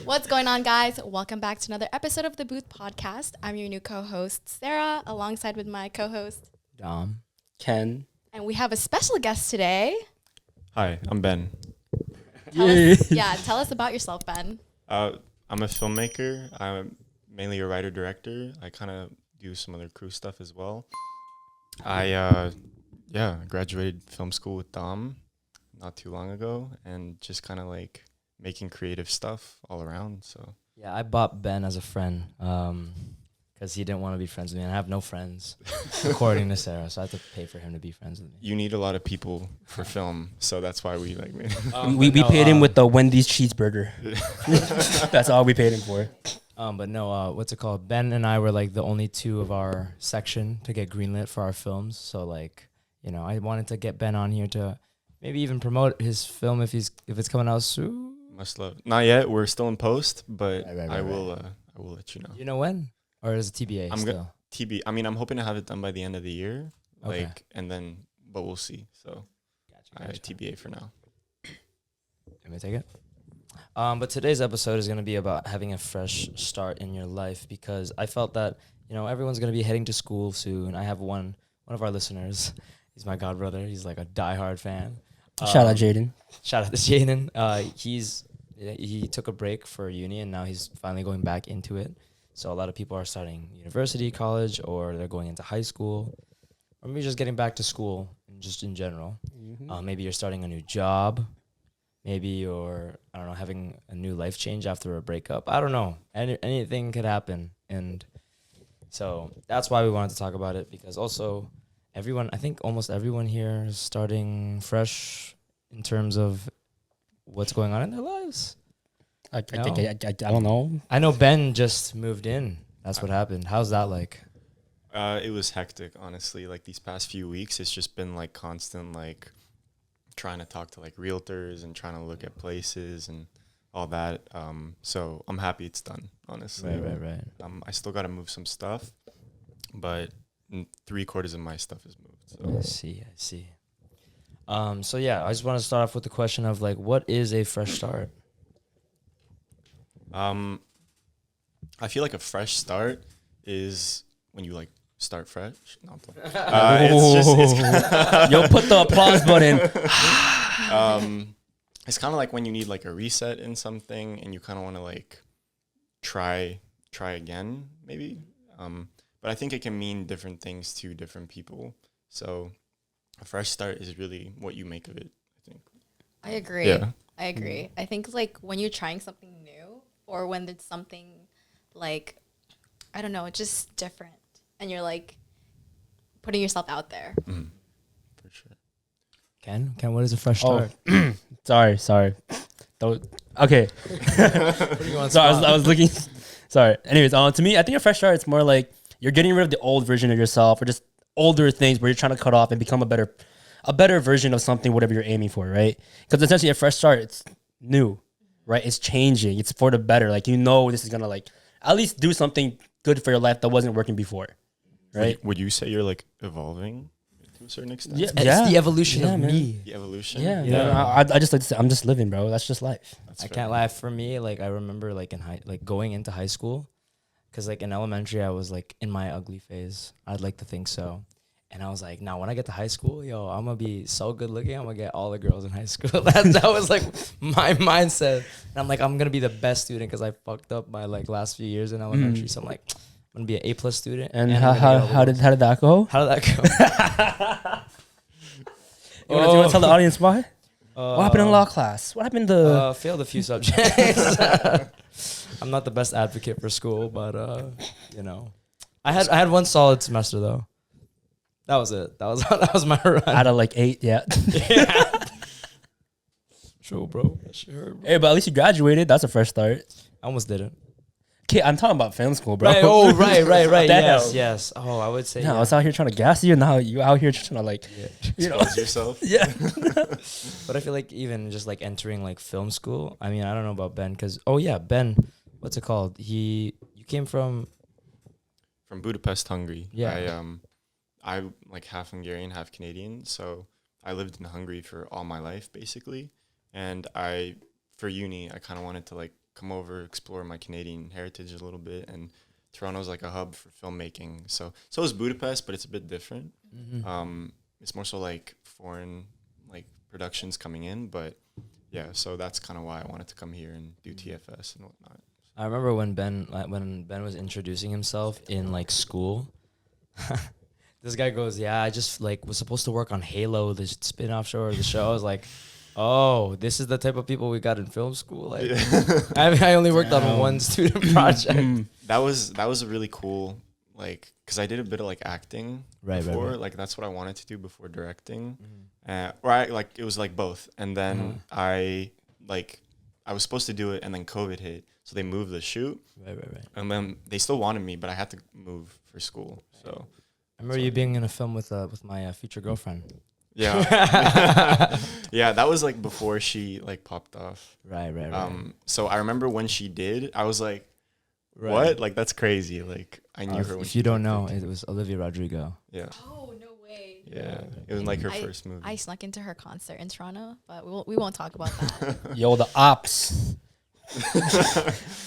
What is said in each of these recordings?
What's going on, guys? Welcome back to another episode of the Booth Podcast. I'm your new co-host, Sarah, alongside with my co-host, Dom. Ken. and we have a special guest today. Hi, I'm Ben. Tell us about yourself, Ben. I'm a filmmaker. I'm mainly a writer-director. I kind of do some other crew stuff as well. I graduated film school with Dom not too long ago, and just kind of like making creative stuff all around. So Yeah, I bought Ben as a friend because he didn't want to be friends with me, and I have no friends, according to Sarah, so I had to pay for him to be friends with me. you need a lot of people for film, so that's why we like made it. We paid him with the Wendy's cheeseburger. That's all we paid him for. What's it called? Ben and I were like the only two of our section to get greenlit for our films. So like, I wanted to get Ben on here to maybe even promote his film if it's coming out soon. Must love. Not yet. We're still in post, but Right. I will let you know. You know when? Or is it TBA I'm still? I mean, I'm hoping to have it done by the end of the year. Okay. But we'll see. So Gotcha. TBA for now. Let me take it. But today's episode is going to be about having a fresh start in your life, because I felt that, everyone's going to be heading to school soon. I have one of our listeners. He's my god brother. He's like a diehard fan. Shout out Jaden. Shout out to Jaden. He took a break for uni, and now he's finally going back into it. So a lot of people are starting university, college, or they're going into high school, or maybe just getting back to school just in general. Maybe you're starting a new job. Maybe you're, having a new life change after a breakup. I don't know. Anything could happen. And so that's why we wanted to talk about it, because also I think almost everyone here is starting fresh in terms of what's going on in their lives. I don't know. I know Ben just moved in. That's what happened. How's that like? It was hectic, honestly. Like these past few weeks, it's just been like constant, like trying to talk to like realtors and trying to look at places and all that. So I'm happy it's done, honestly. Right. I still got to move some stuff, but 3/4 of my stuff is moved. So. I see. So yeah, I just want to start off with the question of like, what is a fresh start? I feel like a fresh start is when you like start fresh. No, I'm playing. Yo, put the applause button. It's kind of like when you need like a reset in something and you kind of want to like try again, maybe. But I think it can mean different things to different people. So a fresh start is really what you make of it, I think. I agree. Yeah. I agree. I think like when you're trying something new, or when it's something like, I don't know, it's just different, and you're like putting yourself out there. For sure. Ken, what is a fresh start? Sorry. Okay. I was looking. Sorry. Anyways, to me, I think a fresh start, it's more like you're getting rid of the old version of yourself, or just older things where you're trying to cut off and become a better version of something, whatever you're aiming for, right? Because essentially a fresh start, it's new, right? It's changing. It's for the better. Like, this is going to like at least do something good for your life that wasn't working before, right? Would you say you're like evolving to a certain extent? Yeah. It's the evolution of man. me. The evolution? Yeah. I just like to say, I'm just living, bro. That's just life. That's I fair. can't lie. For me, like I remember like going into high school, because like in elementary I was like in my ugly phase. I'd like to think so. And I was like, now when I get to high school, I'm going to be so good looking. I'm going to get all the girls in high school. that was like my mindset. And I'm like, I'm going to be the best student because I fucked up my like last few years in elementary. So I'm like, I'm going to be an A+ student. And how did that go? How did that go? You want to tell the audience why? What happened in law class? What happened to... Failed a few subjects. I'm not the best advocate for school, but, I had one solid semester though. That was it. That was my run. Out of like 8, yeah. Sure, bro. Sure. Hey, but at least you graduated. That's a fresh start. I almost didn't. Okay, I'm talking about film school, bro. Right. Oh, right. Damn. Yes. Oh, I would say. Yeah, I was out here trying to gas you, and now you out here trying to like, Expose yourself. Yeah. But I feel like even just like entering like film school. I mean, I don't know about Ben because Ben, what's it called? You came from Budapest, Hungary. Yeah. I'm like half Hungarian, half Canadian. So I lived in Hungary for all my life, basically. And for uni, I kind of wanted to like come over, explore my Canadian heritage a little bit. And Toronto's like a hub for filmmaking. So is Budapest, but it's a bit different. It's more so like foreign like productions coming in, but yeah, so that's kind of why I wanted to come here and do TFS and whatnot. I remember when Ben was introducing himself in like school. This guy goes, "Yeah, I just like was supposed to work on Halo, the spin-off show or the show." I was like, "Oh, this is the type of people we got in film school." Like, I only worked on one student project. That was a really cool, like, because I did a bit of like acting before. Right. Like that's what I wanted to do before directing, like it was like both. And then I was supposed to do it, and then COVID hit, so they moved the shoot. Right. And then they still wanted me, but I had to move for school. So I remember you being in a film with my future girlfriend. Yeah, yeah, that was like before she like popped off. Right. So I remember when she did, I was like, "What? Like that's crazy!" Like I knew her. When if you don't know, it was Olivia Rodrigo. Yeah. Oh, no way. Yeah, it was like her first movie. I snuck into her concert in Toronto, but we won't talk about that. Yo, the ops.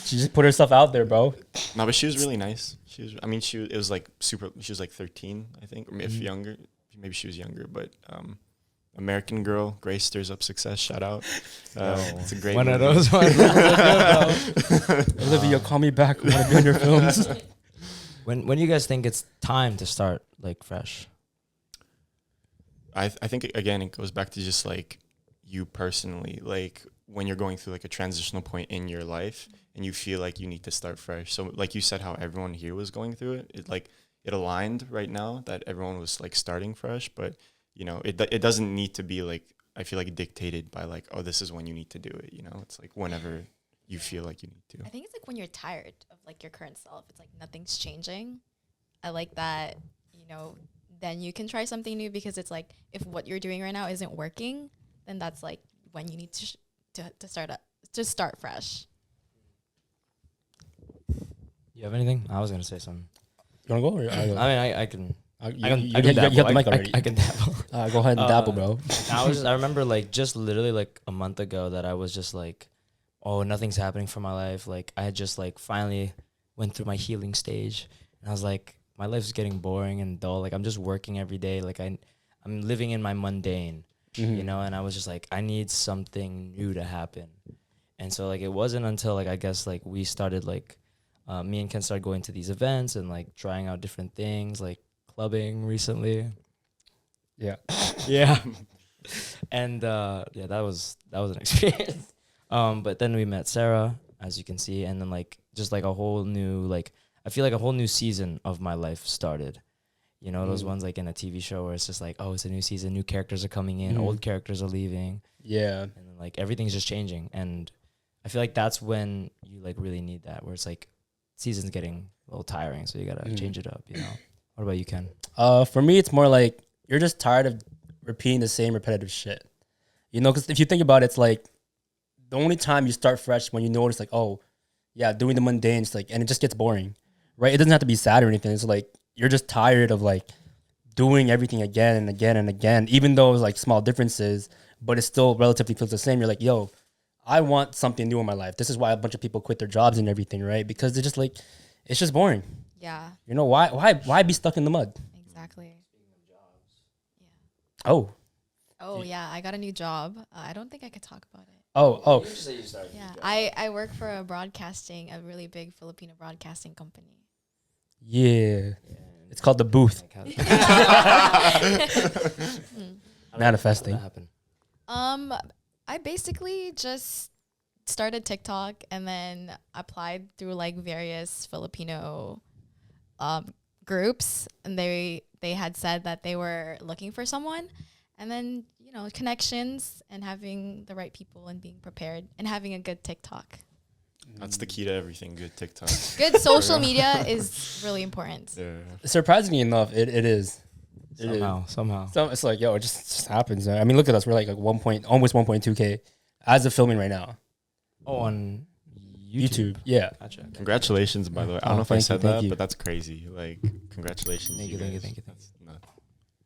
She just put herself out there, bro. No, but she was really nice. It was like super. She was like 13, I think, or if younger. Maybe she was younger, but American Girl, Grace Stirs Up Success. Shout out. It's a great one movie. of those ones. Olivia, call me back. I want to be on your films. When do you guys think it's time to start like fresh? I think again it goes back to just like you personally, like when you're going through like a transitional point in your life and you feel like you need to start fresh. So like you said, how everyone here was going through it, it aligned right now that everyone was like starting fresh, but you know, it doesn't need to be like, I feel like dictated by like, oh, this is when you need to do it. You know, it's like whenever you feel like you need to. I think it's like when you're tired of like your current self, it's like nothing's changing. I like that, you know, then you can try something new, because it's like if what you're doing right now isn't working, then that's like when you need to start fresh. You have anything? I was gonna say something. You want to go? Or I mean, I can. you I can dabble. have the mic already. I can dabble. Go ahead and dabble, bro. I remember like just literally like a month ago that I was just like, oh, nothing's happening for my life. Like I had just like finally went through my healing stage, and I was like, my life's getting boring and dull. Like I'm just working every day. Like I'm living in my mundane, you know. And I was just like, I need something new to happen. And so like it wasn't until like I guess like we started like me and Ken started going to these events and like trying out different things, like clubbing recently. Yeah. Yeah. And yeah, that was an experience. But then we met Sarah, as you can see, and then like just like a whole new like I feel like a whole new season of my life started. You know, those ones like in a TV show where it's just like, oh, it's a new season, new characters are coming in, old characters are leaving. Yeah. And then like everything's just changing. And I feel like that's when you like really need that, where it's like season's getting a little tiring, so you gotta change it up, you know. What about you, Ken? For me, it's more like you're just tired of repeating the same repetitive shit. You know, because if you think about it, it's like the only time you start fresh when you notice, like, oh, yeah, doing the mundane, it's like, and it just gets boring, right? It doesn't have to be sad or anything. It's like you're just tired of like doing everything again and again and again, even though it's like small differences, but it still relatively feels the same. You're like, yo, I want something new in my life. This is why a bunch of people quit their jobs and everything, right? Because they're just like, it's just boring. Yeah. You know, why be stuck in the mud? Exactly. Oh. Oh yeah, I got a new job. I don't think I could talk about it. Oh. Yeah, I work for a really big Filipino broadcasting company. Yeah. It's called The Booth. Manifesting. How did that happen? I basically just started TikTok and then applied through like various Filipino groups, and they had said that they were looking for someone, and then, you know, connections and having the right people and being prepared and having a good TikTok. That's the key to everything. Good TikTok. Good social media is really important. Yeah. Surprisingly enough, it is. Somehow. So it's like, yo, it just happens. I mean, look at us. We're like almost 1.2K as of filming right now. Oh, on YouTube. Yeah. Gotcha. Congratulations, by the way. I don't know if I thank you, said thank that, you. but that's crazy. Like, congratulations. Thank you. guys. That's nuts.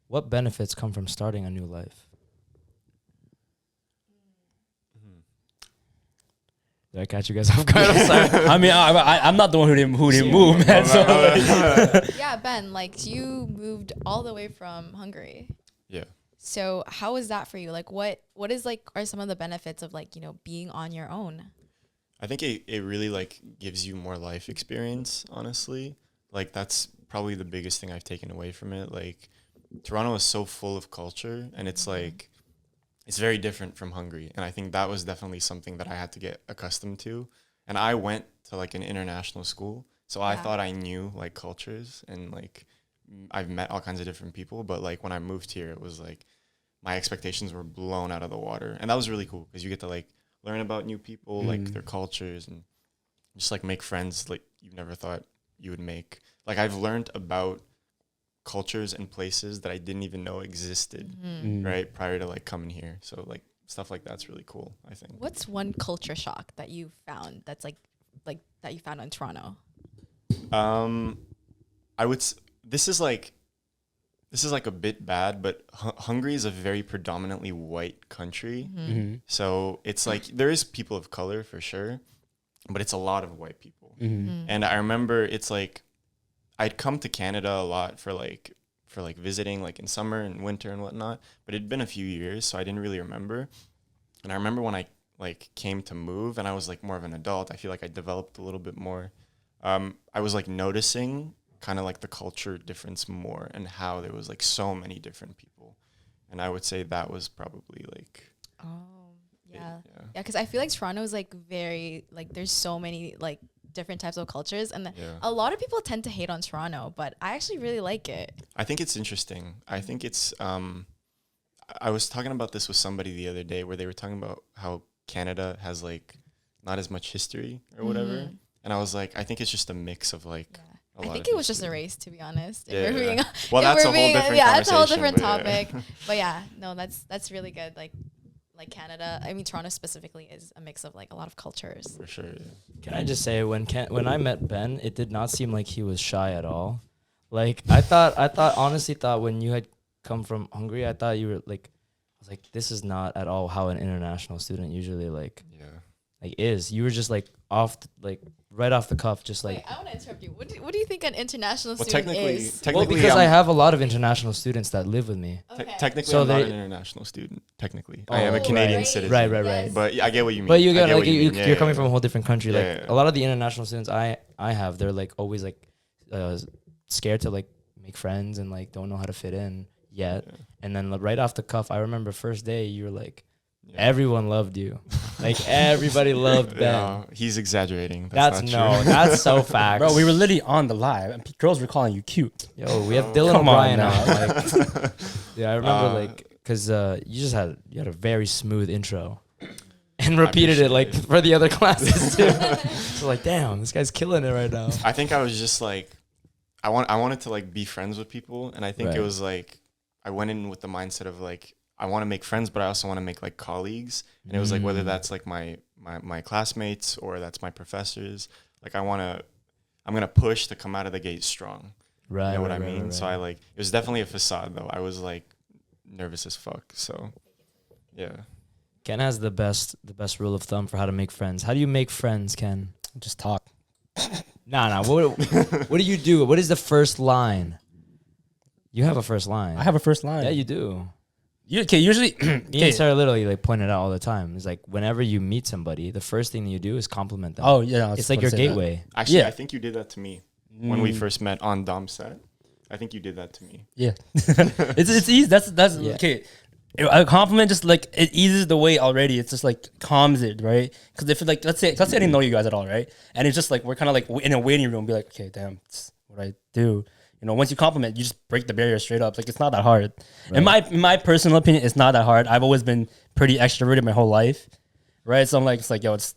What benefits come from starting a new life? Did I catch you guys off guard? I'm sorry. I mean, I'm not the one who didn't move, man. So Yeah, Ben, like you moved all the way from Hungary. Yeah. So how is that for you? Like what is like are some of the benefits of like, being on your own? I think it really like gives you more life experience, honestly. Like that's probably the biggest thing I've taken away from it. Like Toronto is so full of culture, and it's like it's very different from Hungary. And I think that was definitely something that I had to get accustomed to. And I went to like an international school, so I thought I knew like cultures and like I've met all kinds of different people, but like when I moved here, it was like my expectations were blown out of the water. And that was really cool because you get to like learn about new people, like their cultures, and just like make friends like you never thought you would make. Like I've learned about cultures and places that I didn't even know existed, right, prior to like coming here. So like stuff like that's really cool, I think. What's one culture shock that you found that's like that you found in Toronto? I would this is like a bit bad, but Hungary is a very predominantly white country. So it's like there is people of color for sure, but it's a lot of white people. And I remember it's like I'd come to Canada a lot for like visiting like in summer and winter and whatnot, but it'd been a few years, so I didn't really remember. And I remember when I like came to move and I was like more of an adult, I feel like I developed a little bit more. I was like noticing kind of like the culture difference more and how there was like so many different people. And I would say that was probably like Yeah, because I feel like Toronto is like very like there's so many like different types of cultures, and a lot of people tend to hate on Toronto, but I actually really like it. I think it's interesting. I think it's I was talking about this with somebody the other day where they were talking about how Canada has like not as much history or whatever, and I was like, I think it's just a mix of like I think it was just a race, to be honest. Well, that's a whole different that's a whole different conversation, topic. But yeah, no, that's really good. Like Canada, I mean Toronto specifically is a mix of like a lot of cultures. For sure. Yeah. Can I just say when I met Ben, it did not seem like he was shy at all. Like I honestly thought when you had come from Hungary, I thought you were like, I was like, this is not at all how an international student usually like is. You were just like right off the cuff, just like. Wait, I want to interrupt you. What do you think an international student technically, is? Technically, because I have a lot of international students that live with me. Okay. Technically, So I'm not an international student. Technically, I am a Oh, Canadian right. citizen. Right. Yes. But I get what you mean. But you I got get like what you mean. you're coming from a whole different country. Yeah, Like a lot of the international students I have, they're like always like scared to like make friends and like don't know how to fit in yet. Yeah. And then right off the cuff, I remember first day you were like, everyone loved you, like everybody loved Ben. Yeah, he's exaggerating. That's not true. that's so facts, bro, we were literally on the live and girls were calling you cute. Yo, we have Dylan Come on O'Brien now. out. Like, yeah, I remember like because you had a very smooth intro. And repeated it like for the other classes too. So like, damn, this guy's killing it right now. I think I was just like, I wanted to like be friends with people, and I think it was like I went in with the mindset of like I want to make friends, but I also want to make like colleagues, and it was like whether that's like my classmates or that's my professors. Like I'm gonna push to come out of the gate strong. Right. You know what I mean? Right. So I like it was definitely a facade though. I was like nervous as fuck. So yeah. Ken has the best rule of thumb for how to make friends. How do you make friends, Ken? Just talk. Nah. What do you do? What is the first line? You have a first line. I have a first line. Yeah, you do. Usually, Me and Sarah literally like point it out all the time. It's like whenever you meet somebody, the first thing that you do is compliment them. Oh yeah, it's like your gateway. Actually, I think you did that to me when we first met on Dom's set. I think you did that to me. Yeah, it's easy. That's okay. A compliment just like it eases the weight already. It's just like calms it, right? Because if like let's say I didn't know you guys at all, right? And it's just like we're kind of like in a waiting room, be like, okay, damn, it's what I do. You know, once you compliment, you just break the barrier straight up. Like it's not that hard. Right. In my personal opinion, it's not that hard. I've always been pretty extroverted my whole life, right? So I'm like, it's like, yo, it's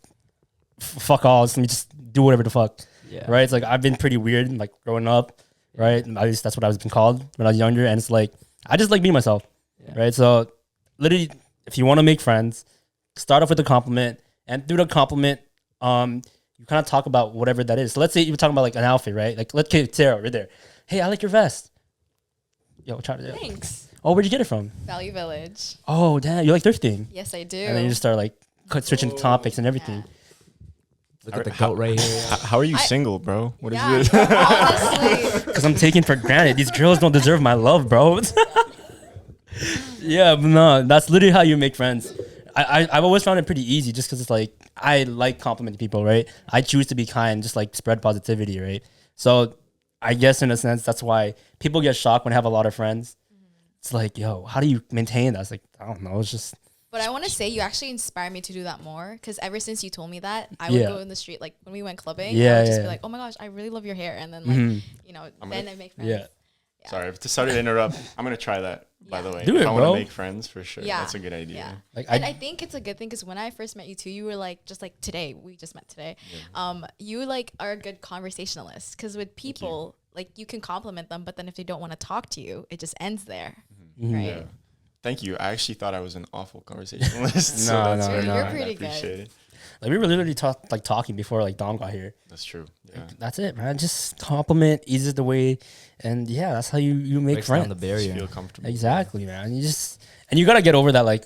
fuck all. Let me just do whatever the fuck, right? It's like I've been pretty weird, like growing up, right? At least that's what I was been called when I was younger. And it's like I just like being myself. Right, so literally, if you want to make friends, start off with a compliment, and through the compliment, you kind of talk about whatever that is. So let's say you're talking about like an outfit, right? Like let's get Sarah right there. Hey, I like your vest. Yo, try to. Thanks. Oh, where'd you get it from? Value Village. Oh, damn, you like thrifting. Yes, I do. And then you just start like switching topics and everything. Look at the goat right here. How are you single, bro? What is Yeah, this? honestly. Because I'm taking for granted. These girls don't deserve my love, bro. Yeah, but no, that's literally how you make friends. I've always found it pretty easy just because it's like, I like complimenting people, right? I choose to be kind, just like spread positivity, right? So I guess in a sense, that's why people get shocked when I have a lot of friends. It's like, yo, how do you maintain that? It's like, I don't know. It's just. But I want to say you actually inspire me to do that more because ever since you told me that, I would go in the street, like when we went clubbing, I would just be like, oh my gosh, I really love your hair. And then like, you know, then I make friends. Yeah. Sorry, sorry to interrupt. I'm going to try that, by the way. Do it, if I bro. want to make friends, for sure. Yeah. That's a good idea. Yeah. Like, And I think it's a good thing because when I first met you too, you were like, just like today, we just met today. You like are a good conversationalist because with people, like you can compliment them, but then if they don't want to talk to you, it just ends there. Right? Yeah. Thank you. I actually thought I was an awful conversationalist. No, You're pretty I appreciate it. Like we were literally talking before like Dom got here. That's true. Yeah. That's it, man. Just compliment eases the way, and yeah, that's how you make Breaks down friends. the Just barrier. feel comfortable. Exactly, man. And you gotta get over that like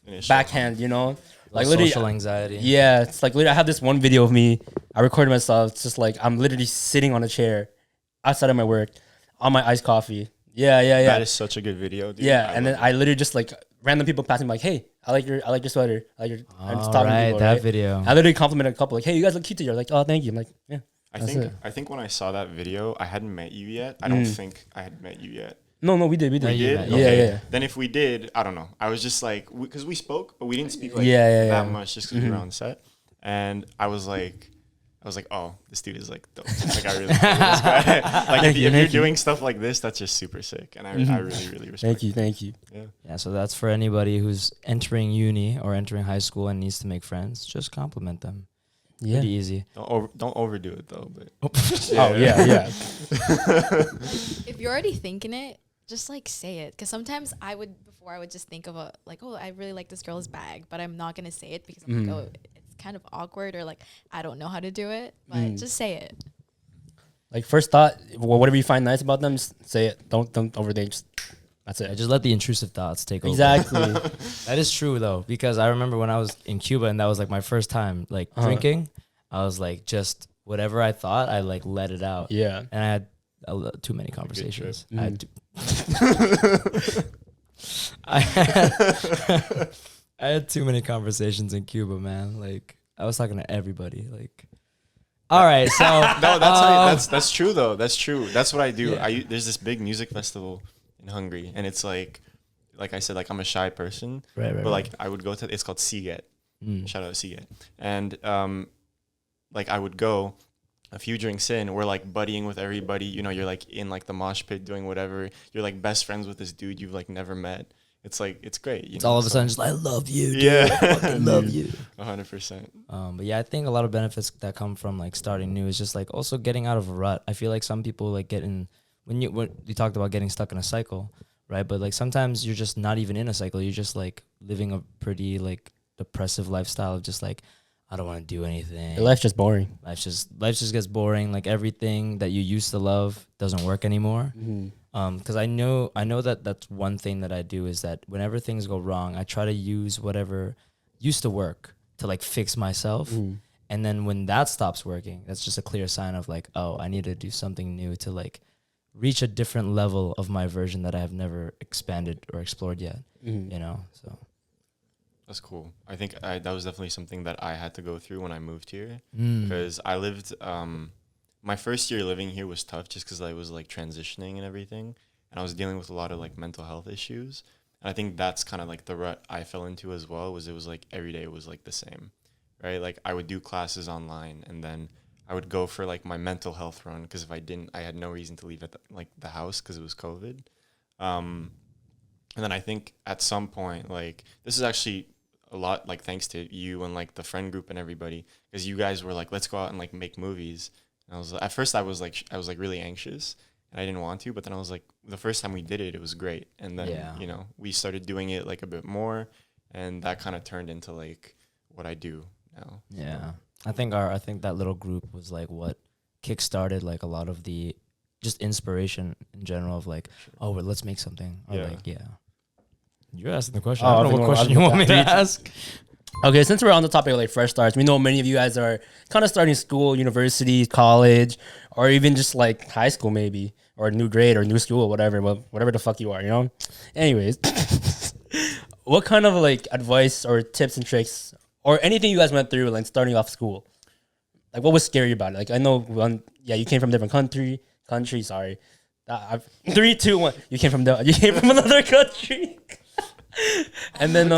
Initial. backhand, you know, like Social literally. anxiety. Yeah, it's like literally. I have this one video of me. I recorded myself. It's just like I'm literally sitting on a chair outside of my work on my iced coffee. Yeah. That is such a good video, dude. Yeah, and love then I literally just like random people passing like, hey, I like your sweater. I like your. I'm just All talking to right, people, that right? video. I literally complimented a couple like, hey, you guys look cute together. Like, oh, thank you. I'm like, yeah. That's it. I think when I saw that video, I hadn't met you yet. I don't think I had met you yet. No, we did. We did? Yeah, Okay. yeah. Then if we did, I don't know. I was just like, because we spoke, but we didn't speak like Yeah. that much just because we were on set. And I was like, oh, this dude is like dope. Like I really like this guy. Like if you're doing stuff like this, that's just super sick. And I really, really respect Thank you. Yeah. Yeah, so that's for anybody who's entering uni or entering high school and needs to make friends. Just compliment them. Yeah. Pretty easy. Don't overdo it though. But Oh yeah. If you're already thinking it, just like say it. Because sometimes I would just think of a like, oh, I really like this girl's bag, but I'm not gonna say it because I'm like, oh, it's kind of awkward or like I don't know how to do it. But just say it. Like first thought, whatever you find nice about them, just say it. Don't overthink. That's it. Yeah, just let the intrusive thoughts take over. Exactly. That is true though, because I remember when I was in Cuba and that was like my first time like drinking. I was like, just whatever I thought, I like let it out. Yeah. And I had too many conversations. I had I had too many conversations in Cuba, man. Like I was talking to everybody. Like, all right, so no, that's true though. That's true. That's what I do. Yeah. There's this big music festival in Hungary, and it's like I said, like I'm a shy person, right. but like I would go to. It's called Siget. Shout out Siget, and like I would go a few drinks in, we're like buddying with everybody. You know, you're like in like the mosh pit doing whatever. You're like best friends with this dude you've like never met. It's like, it's great. It's all of a sudden just like, I love you. Dude. Yeah. I fucking love you. 100%. But yeah, I think a lot of benefits that come from like starting new is just like also getting out of a rut. I feel like some people like get in, when you talked about getting stuck in a cycle, right? But like sometimes you're just not even in a cycle. You're just like living a pretty like depressive lifestyle of just like, I don't want to do anything. Your life's just boring. Life just gets boring. Like everything that you used to love doesn't work anymore. Because I know that that's one thing that I do is that whenever things go wrong, I try to use whatever used to work to like fix myself. And then when that stops working, that's just a clear sign of like, oh, I need to do something new to like reach a different level of my version that I have never expanded or explored yet. You know, so. That's cool. I think that was definitely something that I had to go through when I moved here because I lived, my first year living here was tough just because I was like transitioning and everything. And I was dealing with a lot of like mental health issues. And I think that's kind of like the rut I fell into as well, it was like every day was like the same, right? Like I would do classes online and then I would go for like my mental health run because if I didn't, I had no reason to leave the house because it was COVID. And then I think at some point, like this is actually a lot like thanks to you and like the friend group and everybody, because you guys were like, let's go out and like make movies. And I was at first I was like really anxious and I didn't want to, but then I was like, the first time we did it, it was great. And then, you know, we started doing it like a bit more and that kind of turned into like what I do now. Yeah. I think that little group was like what kickstarted like a lot of the just inspiration in general of like, oh, well, let's make something. Or like, You're asking the question. I don't know what question you want me to ask. Okay, since we're on the topic of like fresh starts, we know many of you guys are kind of starting school, university, college, or even just like high school maybe, or new grade or new school, whatever, well, whatever the fuck you are, you know? Anyways, what kind of like advice or tips and tricks or anything you guys went through like starting off school? Like what was scary about it? Like I know you came from a different country, sorry. 3, 2, 1. You came from another country. And then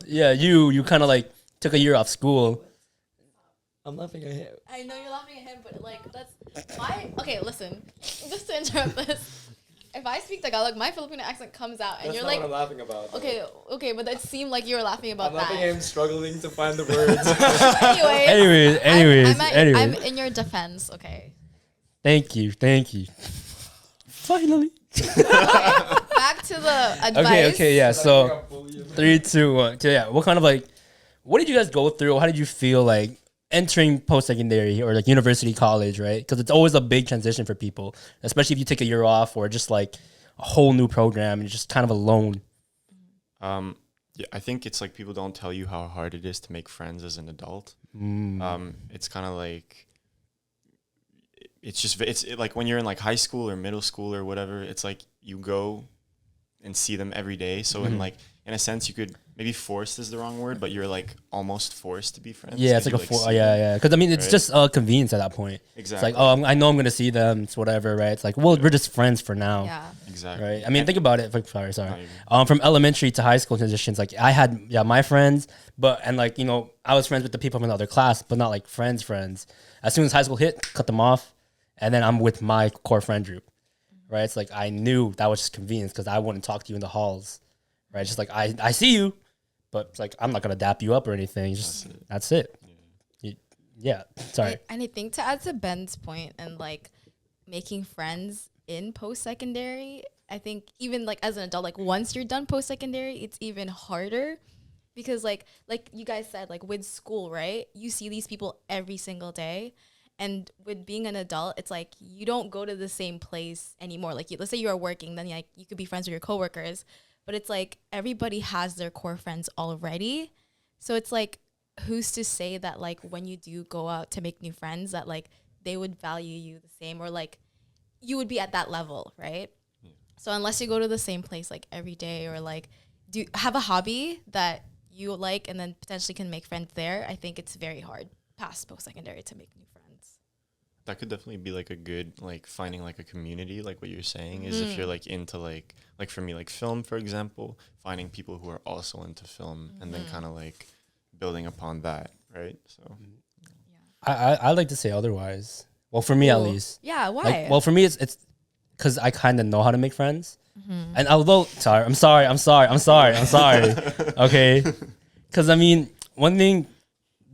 you kind of like took a year off school. I'm laughing at him. I know you're laughing at him, but like that's why. Okay, listen. Just to interrupt this, if I speak Tagalog, my Filipino accent comes out, and That's you're not like, what I'm laughing about. okay, but that seemed like you were laughing about I'm that. laughing at him struggling to find the words. Anyways. I'm in your defense. Okay. Thank you. Finally. Back to the advice. Okay, yeah. So 3, 2, 1. So yeah, what did you guys go through? How did you feel like entering post-secondary or like university, college, right? Because it's always a big transition for people, especially if you take a year off or just like a whole new program and you're just kind of alone. Yeah, I think it's like people don't tell you how hard it is to make friends as an adult. It's kind of like it's like when you're in like high school or middle school or whatever, it's like you go and see them every day. So in a sense, you could maybe forced is the wrong word, but you're like almost forced to be friends. Yeah, it's like yeah. Because I mean, it's just convenience at that point. Exactly. It's like, I know I'm gonna see them. It's whatever, right? It's like, well, we're just friends for now. Yeah. Exactly. Right. I mean, think about it. Like, sorry. From elementary to high school transitions, like I had my friends, and like I was friends with the people from another class, but not like friends. As soon as high school hit, cut them off, and then I'm with my core friend group. Right. It's like I knew that was just convenience because I wouldn't talk to you in the halls. Right. Just like I see you, but it's like I'm not gonna dap you up or anything. Just that's it. Yeah. Sorry. And I think to add to Ben's point and like making friends in post-secondary, I think even like as an adult, like once you're done post-secondary, it's even harder because like you guys said, like with school, right? You see these people every single day. And with being an adult, it's like you don't go to the same place anymore. Like let's say you are working, then like you could be friends with your coworkers, but it's like everybody has their core friends already. So it's like, who's to say that like when you do go out to make new friends that like they would value you the same or like you would be at that level, right? Yeah. So unless you go to the same place like every day or like do have a hobby that you like and then potentially can make friends there, I think it's very hard past post-secondary to make new friends. That could definitely be like a good like finding like a community, like what you're saying is if you're like into like for me like film, for example, finding people who are also into film and then kind of like building upon that, right? So I like to say otherwise. Well, for me at least. Yeah, why? Like, well, for me it's because I kind of know how to make friends. And although I'm sorry. Okay, because I mean one thing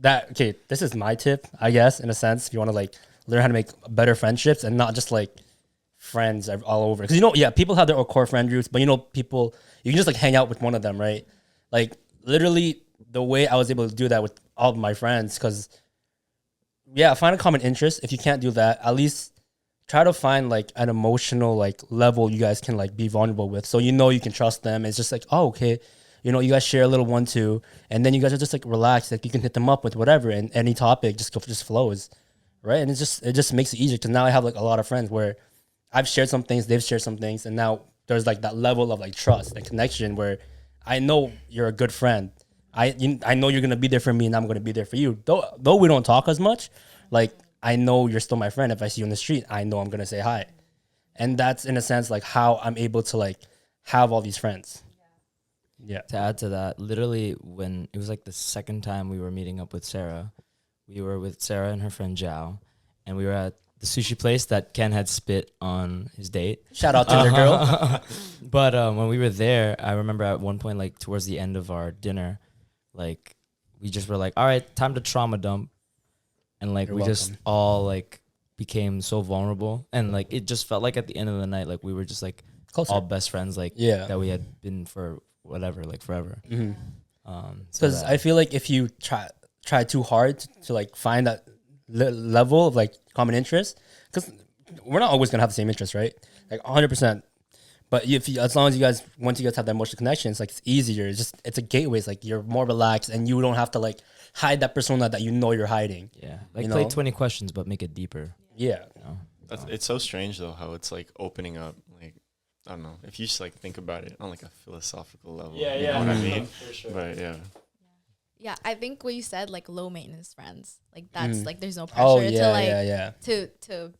this is my tip, I guess, in a sense, if you want to like learn how to make better friendships and not just like friends all over. Because people have their core friend groups, but people you can just like hang out with one of them, right? Like literally the way I was able to do that with all of my friends, because find a common interest. If you can't do that, at least try to find like an emotional like level you guys can like be vulnerable with, so you can trust them. It's just like, oh, okay, you guys share a little 1-2, and then you guys are just like relaxed, like you can hit them up with whatever and any topic just flows, right? And it just makes it easier because now I have like a lot of friends where I've shared some things, they've shared some things, and now there's like that level of like trust and connection where I know you're a good friend. I know you're gonna be there for me, and I'm gonna be there for you. Though we don't talk as much, like I know you're still my friend. If I see you on the street, I know I'm gonna say hi, and that's in a sense like how I'm able to like have all these friends. Yeah. To add to that, literally when it was like the second time we were meeting up with Sarah, we were with Sarah and her friend Zhao, and we were at the sushi place that Ken had spit on his date. Shout out to the girl. But when we were there, I remember at one point, like towards the end of our dinner, like we just were like, all right, time to trauma dump. And like we just all like became so vulnerable. And like it just felt like at the end of the night, like we were just like all best friends, like that we had been for whatever, like forever. Because I feel like if you try too hard to like find that level of like common interest, because we're not always gonna have the same interest, right? Like 100%. But as long as once you guys have that emotional connection, it's like it's easier. It's a gateway. It's like you're more relaxed, and you don't have to like hide that persona that you're hiding. Yeah, like play 20 questions, but make it deeper. Yeah. You know? It's so strange though how it's like opening up. Like I don't know if you just like think about it on like a philosophical level. Yeah, you yeah. know what I mean? For sure. But yeah. Yeah, I think what you said, like low maintenance friends, like that's like there's no Oh pressure yeah, to like yeah. to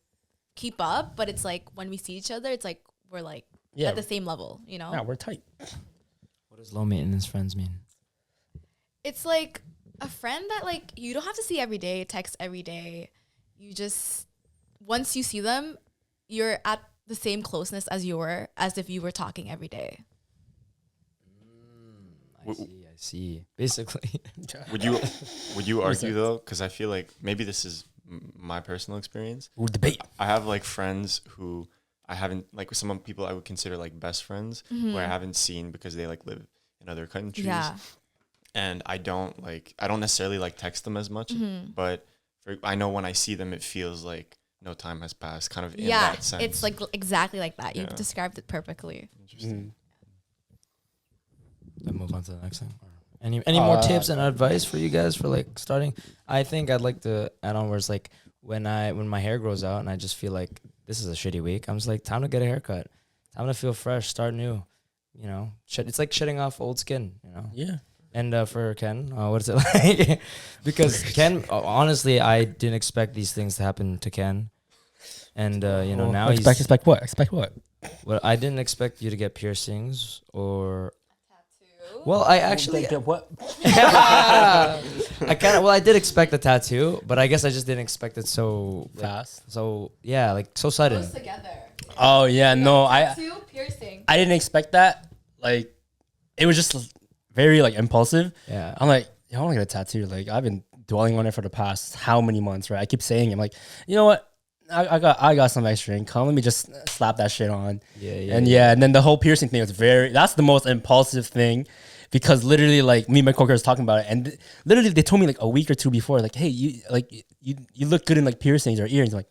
keep up, but it's like when we see each other, it's like we're like Yeah. at the same level, you know? Yeah, we're tight. What does low maintenance friends mean? It's like a friend that like you don't have to see every day, text every day. You just once you see them, you're at the same closeness as if you were talking every day. I see. Basically. Would you argue though? Because I feel like maybe this is my personal experience. We'll debate. I have like friends who I haven't like some people I would consider like best friends who I haven't seen because they like live in other countries. Yeah. And I don't necessarily like text them as much, but I know when I see them, it feels like no time has passed, kind of in that sense. It's like exactly like that. You've Yeah. described it perfectly. Interesting. Then move on to the next thing. Any more tips and advice for you guys for like starting? I think I'd like to add on where it's like when my hair grows out and I just feel like this is a shitty week, I'm just like, time to get a haircut. Time to feel fresh, start new. You know, it's like shedding off old skin, you know? Yeah. And for Ken, what is it like? Because Ken, honestly, I didn't expect these things to happen to Ken. And, you know, now expect what? Expect what? Well, I didn't expect you to get piercings or... Tattoo. Well, I actually... What? I did expect a tattoo, but I guess I just didn't expect it so... Fast. So, yeah, like, so sudden. Close together. Oh yeah, no, Tattoo, piercing. I didn't expect that. Like, it was just very like impulsive. Yeah. I'm like, I want to get a tattoo. Like, I've been dwelling on it for the past how many months, right? I keep saying it. I'm like, you know what? I got some extra income. Let me just slap that shit on. And then the whole piercing thing was that's the most impulsive thing, because literally like me and my coworker was talking about it, and literally they told me like a week or two before, like, hey, you look good in like piercings or earrings. I'm like,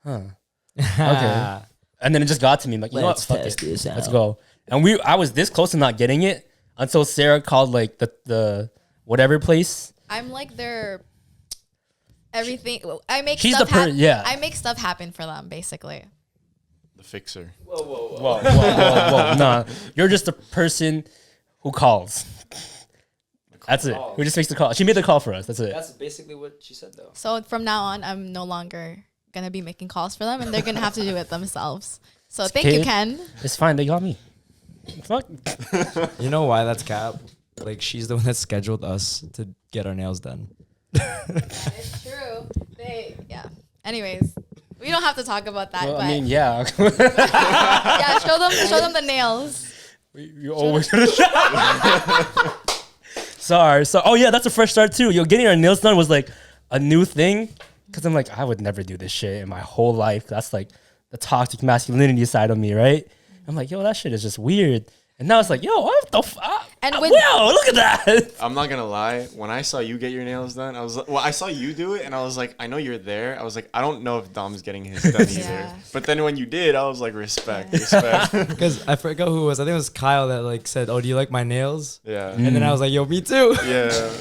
huh, okay. And then it just got to me. I'm like, you know what? Fuck it. Let's go. And I was this close to not getting it until Sarah called like the whatever place. I'm like their everything. I make She's stuff yeah. I make stuff happen for them, basically. The fixer. Whoa. Nah, you're just the person who calls. That's it. Who just makes the call. She made the call for us. That's it. That's basically what she said, though. So from now on, I'm no longer gonna be making calls for them, and they're gonna have to do it themselves. So thank you, Ken. It's fine. They got me. Fuck. You know why that's cap? Like, she's the one that scheduled us to get our nails done. It's true. Anyways, we don't have to talk about that. Well, but I mean, yeah. yeah, show them the nails. You always Sorry. So, oh yeah, that's a fresh start too. Yo, getting our nails done was like a new thing, because I'm like, I would never do this shit in my whole life. That's like the toxic masculinity side of me, right? I'm like, yo, that shit is just weird. And now it's like, yo, what the fuck? And Wow, with- look at that. I'm not gonna lie. When I saw you get your nails done, I was like, I saw you do it, and I was like, I know you're there. I was like, I don't know if Dom's getting his done either. Yeah. But then when you did, I was like, respect. Because I forgot who it was. I think it was Kyle that like said, "Oh, do you like my nails?" Yeah. And then I was like, "Yo, me too." Yeah.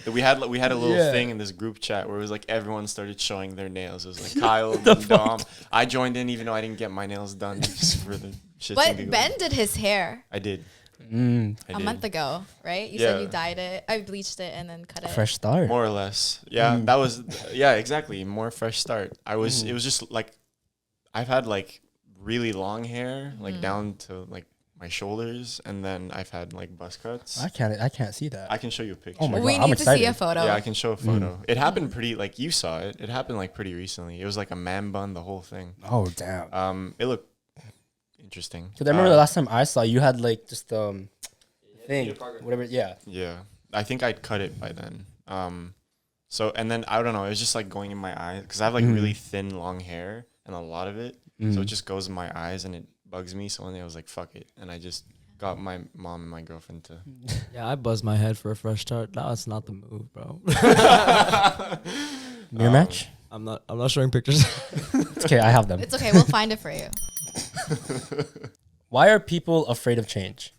we had a little Yeah. thing in this group chat where it was like everyone started showing their nails. It was like Kyle and Dom. I joined in even though I didn't get my nails done just for the shits and But giggles. Ben did his hair I did. a month ago, right? You said Yeah. you dyed it. I bleached it and then cut it. Fresh start. More or less. Yeah, that was exactly. More fresh start. It was just like I've had like really long hair, like down to like my shoulders, and then I've had like buzz cuts. I can't see that. I can show you a picture. Oh my We God, I'm need to see a excited. photo. Yeah, I can show a photo. It happened pretty like you saw it. It happened like pretty recently. It was like a man bun, the whole thing. Oh damn. It looked interesting. Because I remember the last time I saw you had like just thing, whatever. Yeah. Yeah, I think I'd cut it by then. So and then I don't know. It was just like going in my eyes because I have like really thin, long hair and a lot of it, so it just goes in my eyes and it bugs me. So one day I was like, "Fuck it," and I just got my mom and my girlfriend to. Yeah, I buzzed my head for a fresh start. No, it's not the move, bro. Mirror match. I'm not showing pictures. It's okay. I have them. It's okay. We'll find it for you. Why are people afraid of change?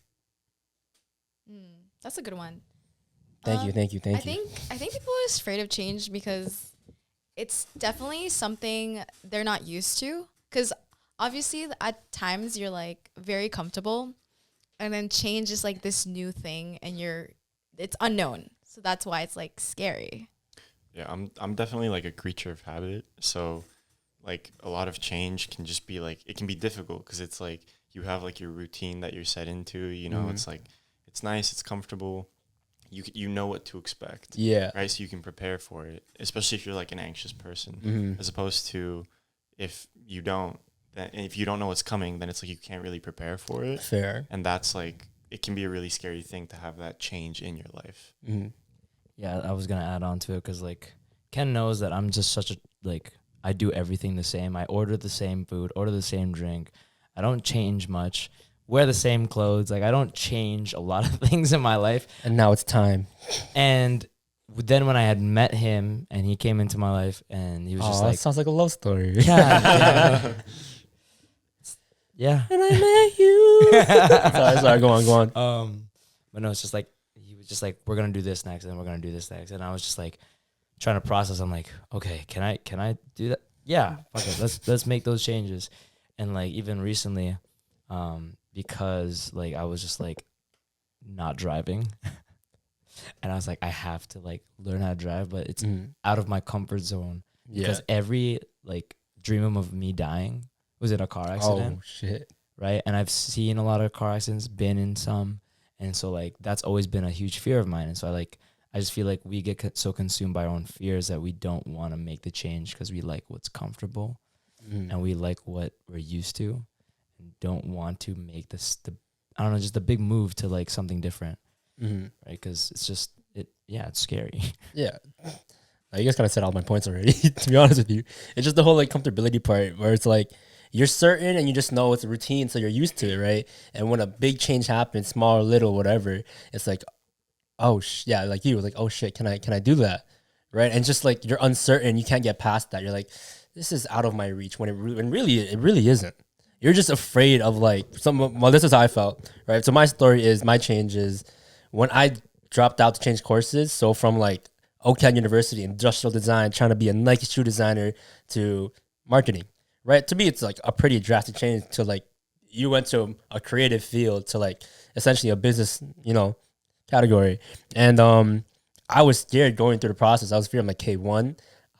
That's a good one. Thank you. I think people are just afraid of change because it's definitely something they're not used to. Because obviously, at times you're like very comfortable, and then change is like this new thing, and it's unknown. So that's why it's like scary. Yeah, I'm definitely like a creature of habit. So like a lot of change can just be like, it can be difficult because it's like you have like your routine that you're set into, you know, it's like, it's nice, it's comfortable. You know what to expect. Yeah. Right. So you can prepare for it, especially if you're like an anxious person, as opposed to if you don't, then if you don't know what's coming, then it's like you can't really prepare for it. Fair. And that's like, it can be a really scary thing to have that change in your life. Yeah, I was gonna add on to it because like Ken knows that I'm just such a like I do everything the same. I order the same food, order the same drink. I don't change much. Wear the same clothes. Like I don't change a lot of things in my life. And now it's time. And then when I had met him and he came into my life and he was just like, that sounds like a love story. yeah, yeah. And I met you. sorry, go on. But no, it's just like he was just like, we're gonna do this next, and we're gonna do this next, and I was just like trying to process. I'm like, okay, can I do that? Yeah, fuck it. Let's make those changes. And like even recently, because like I was just like not driving, and I was like, I have to like learn how to drive, but it's out of my comfort zone because every like dream of me dying was in a car accident. Oh shit! Right, and I've seen a lot of car accidents, been in some, and so like that's always been a huge fear of mine. And so I just feel like we get so consumed by our own fears that we don't want to make the change because we like what's comfortable and we like what we're used to, and don't want to make this just the big move to like something different, right? Because it's just it's scary. Yeah. You guys kind of said all my points already, to be honest with you. It's just the whole like comfortability part where it's like you're certain and you just know it's a routine, so you're used to it, right? And when a big change happens, small or little, whatever, it's like, like you were like, oh shit, can I do that, right? And just like you're uncertain, you can't get past that. You're like, this is out of my reach, when it really isn't. You're just afraid of like well, this is how I felt, right? So my story is, my change is when I dropped out to change courses. So from like OCAD University, industrial design, trying to be a Nike shoe designer, to marketing, right? To me, it's like a pretty drastic change to like, you went to a creative field to like essentially a business, category. And I was scared going through the process. I was scared. I'm like, hey,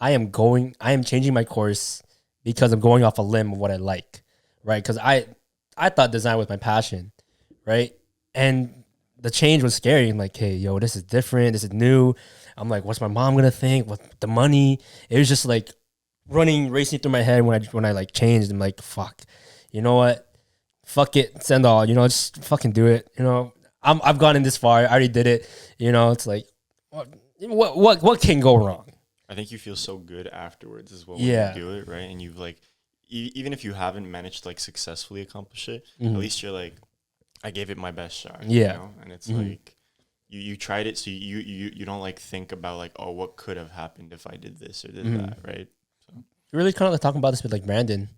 I am changing my course because I'm going off a limb of what I like, right? Because I thought design was my passion, right? And the change was scary. I'm like, hey, yo, this is different. This is new. I'm like, what's my mom gonna think? What the money? It was just like racing through my head when I like changed. I'm like, fuck, you know what? Fuck it, send all. Just fucking do it. I've gotten this far. I already did it. It's like, what can go wrong? I think you feel so good afterwards as well when you do it, right? And you've like, even if you haven't managed to like successfully accomplish it, at least you're like, I gave it my best shot. Yeah. And it's like, you tried it, so you don't like think about like, oh, what could have happened if I did this or did that, right? So really kind of like talking about this with like Brandon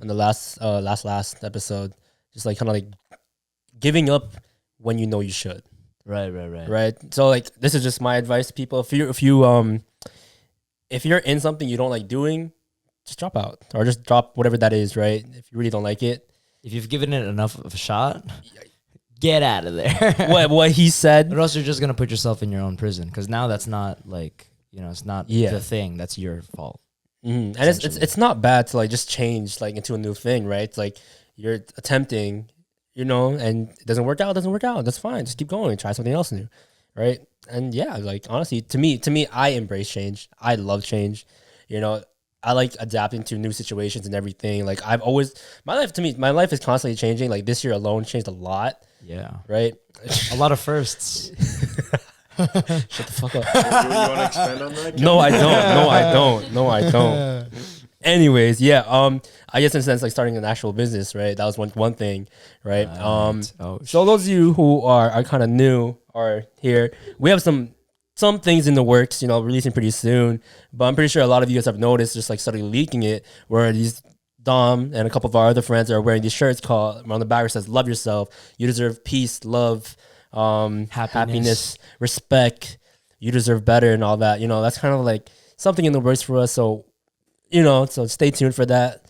in the last episode, just like kind of like giving up when you know you should. Right. So like, this is just my advice to people. If you're in something you don't like doing, just drop out, or just drop whatever that is, right? If you really don't like it. If you've given it enough of a shot, get out of there. what he said. Or else you're just going to put yourself in your own prison, because now that's not like, it's not the thing. That's your fault. And it's not bad to like just change like into a new thing, right? It's like you're attempting, and it doesn't work out. That's fine. Just keep going. Try something else new, right? And yeah, like honestly, to me, I embrace change. I love change. I like adapting to new situations and everything. Like my life is constantly changing. Like this year alone changed a lot. Yeah. Right? A lot of firsts. Shut the fuck up. You want to expand on that? No, I don't. Anyways, yeah. I guess in a sense, like starting an actual business, right? That was one thing, right? So those of you who are kind of new or here, we have some things in the works, releasing pretty soon. But I'm pretty sure a lot of you guys have noticed, just like started leaking it, where these Dom and a couple of our other friends are wearing these shirts called on the back it says "Love yourself. You deserve peace, love, happiness, respect. You deserve better," and all that. That's kind of like something in the works for us. So so stay tuned for that.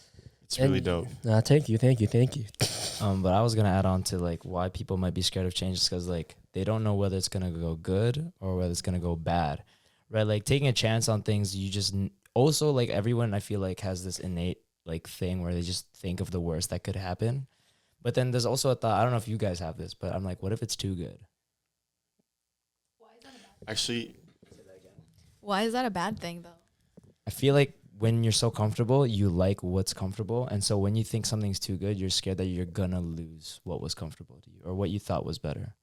It's really dope. Thank you. But I was gonna add on to like why people might be scared of change, because like they don't know whether it's gonna go good or whether it's gonna go bad, right? Like taking a chance on things, you just also like everyone I feel like has this innate like thing where they just think of the worst that could happen, but then there's also a thought. I don't know if you guys have this, but I'm like, what if it's too good? Actually, Why is that a bad thing though? I feel like when you're so comfortable, you like what's comfortable. And so when you think something's too good, you're scared that you're going to lose what was comfortable to you or what you thought was better.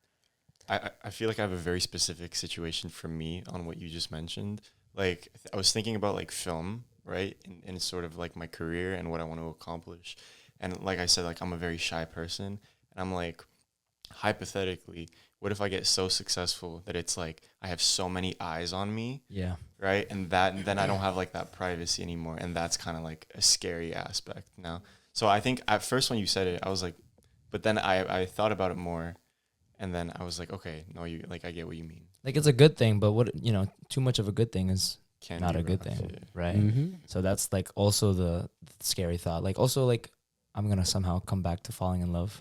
I feel like I have a very specific situation for me on what you just mentioned. Like, I was thinking about like film, right? And sort of like my career and what I want to accomplish. And like I said, like I'm a very shy person. And I'm like, hypothetically, what if I get so successful that it's like I have so many eyes on me? Yeah. Right. And then I don't have like that privacy anymore. And that's kind of like a scary aspect now. So I think at first when you said it, I was like, but then I thought about it more. And then I was like, okay, no, you like, I get what you mean. Like it's a good thing, but what, too much of a good thing is Can not be a good rough, thing. yeah. Right. Mm-hmm. So that's like also the scary thought. Like also like I'm going to somehow come back to falling in love.